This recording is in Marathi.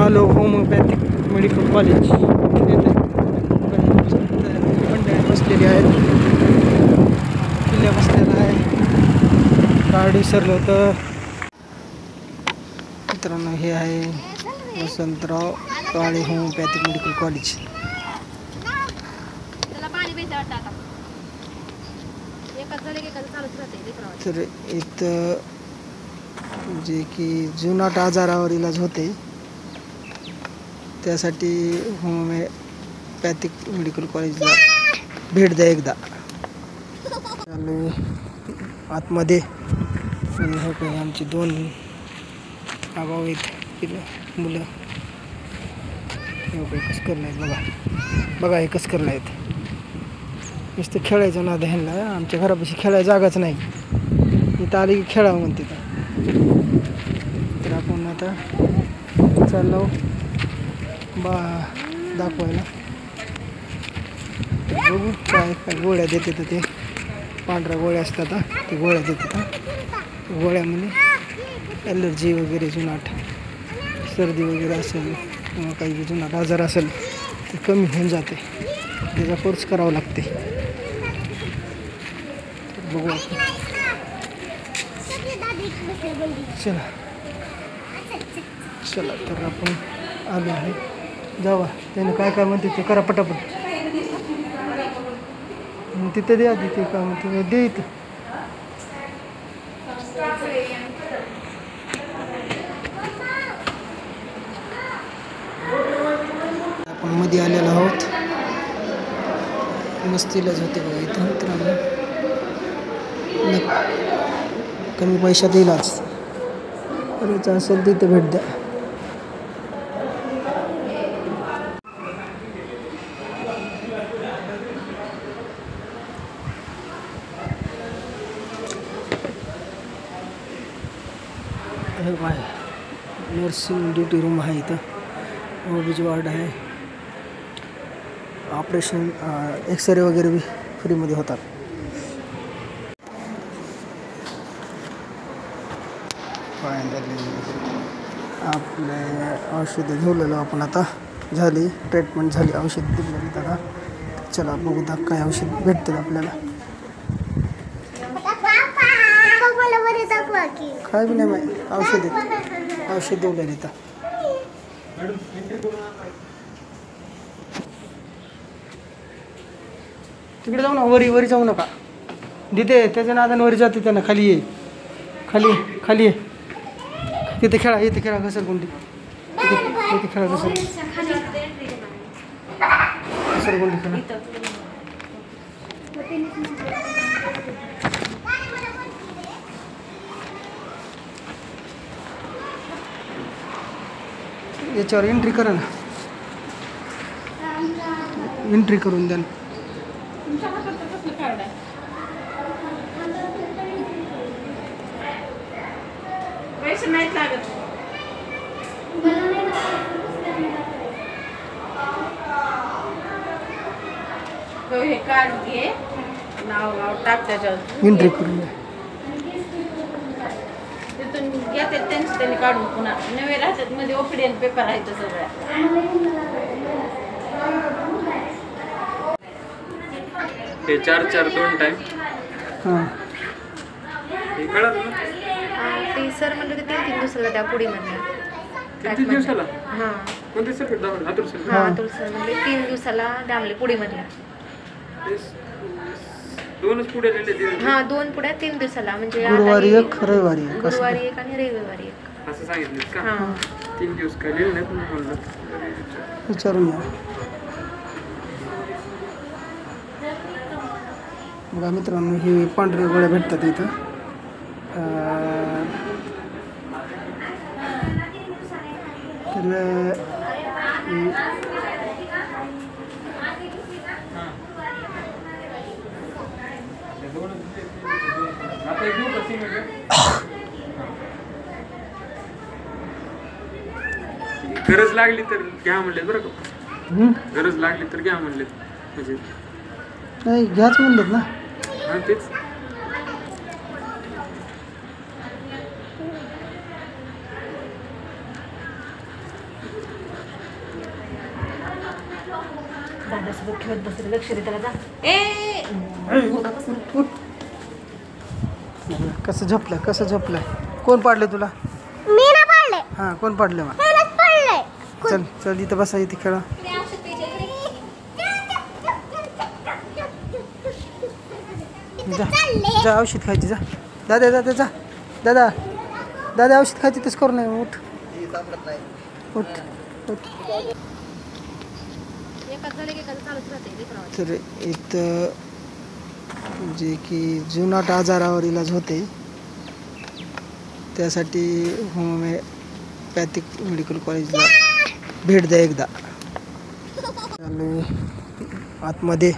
आलो होमिओपॅथिक मेडिकल कॉलेज. बंड्या बसलेली आहेत, किल्ल्या बसलेला आहे, कार्ड विसरलं होतं. मित्रांनो हे आहे Vasantrao Kale homeopathic medical college. तर इथं जे की जुनाट आजारावर इलाज होते त्यासाठी होमिओपॅथिक मेडिकल कॉलेजला भेट द्या एकदा. आतमध्ये हो काही आमची 2 आगाऊ आहेत मुलं. कसं करणार आहेत बघा हे कसं करणार आहेत. नुसतं खेळायचं नाद ह्यांना. आमच्या घरापाशी खेळायला जागाच नाही. इथं आली की खेळावं म्हणते. तर आपण आता चाललो दाखवायला. बघू काय गोळ्या देते तर ते पांढऱ्या गोळ्या असतात ते गोळ्या देतात. गोळ्यामध्ये ॲलर्जी वगैरे जुनाट सर्दी वगैरे असेल किंवा काही जुनाट आजार असेल ते कमी होऊन जाते. त्याचा कोर्स करावा लागते. बघू आपण. चला तर आपण आलो आहे. जावा त्याने काय काय म्हणते ते करा पटापट. तिथे द्या तिथे काय म्हणते दे इथं. आपण मध्ये आलेलो आहोत. मस्त इलाज होते बघा इथं. मित्रांनो कमी पैशात इलाज करायचं असेल तिथं भेट द्या. हे बाय नर्सिंग ड्युटी रूम आहे इथं. ओबीजी वार्ड आहे. ऑपरेशन एक्सरे वगैरे बी फ्रीमध्ये होतात. आपले औषधं घेऊलेलो आपण आता. झाली ट्रीटमेंट झाली. औषध दिलं आता. चला बघू दा काय औषध भेटतील आपल्याला. काय बी नाही माहिती. औषध देऊन इथं. तिकडे जाऊ ना. वरी जाऊ नका. तिथे त्याच्या नादाने वरी जाते त्यांना. खाली ये खाली ये. तिथे खेळा. इथे खेळा घसरगुंडी. इथे खेळा घसरगुंडी खेळा. याच्यावर एंट्री करा ना. एंट्री करून द्या ना. पैसे नाहीत लागत. हे कार्ड घे. नाव टाक त्याच्यावर. एंट्री करून द्या. तिथून घेतात त्यांनी काढून पुन्हा नवे राहतात. मध्ये ओपीडी आणि पेपर आहे सगळ्या. हे 4-4 2 टाइम. हां हे कळलं ना. ते सर म्हणलं ते 3 दिवसाला त्या पुढे म्हणलं. 3 दिवसाला. हां कोणते सर भेटणार. अतुल सर. हां अतुल सर म्हणले 3 दिवसाला दामले पुढे म्हणलं. 2च पुढे लिहिले. हां 2 पुढ्या 3 दिवसाला. म्हणजे गुरुवारी एक रविवारी एक. गुरुवारी एक आणि रविवारी एक असं सांगितलं का. हां 3 दिवस काय लिहिलं नाही. पण म्हणलं विचारून या. बघा मित्रांनो हे पांढऱ्या गोळ्या भेटतात इथं. तर गरज लागली तर घ्या म्हणले बरं का. गरज लागली तर घ्या म्हणले. म्हणजे नाही घ्याच म्हणलेत ना. हां तेच. दादासोबत खेळत बसले लक्ष दे त्याला जा कसं झोपलं कोण पाडलं तुला मी ना पाडले हां कोण पाडलं मग त्यालाच पाडले चल चल इथं बसा इथे खेळा जा औषध खायची जा दादा औषध खायची तसं करू नये उठ तर इथं जे की जुनाट आजारावर इलाज होते त्यासाठी होमिओपॅथिक मेडिकल कॉलेजला भेट द्या एकदा आतमध्ये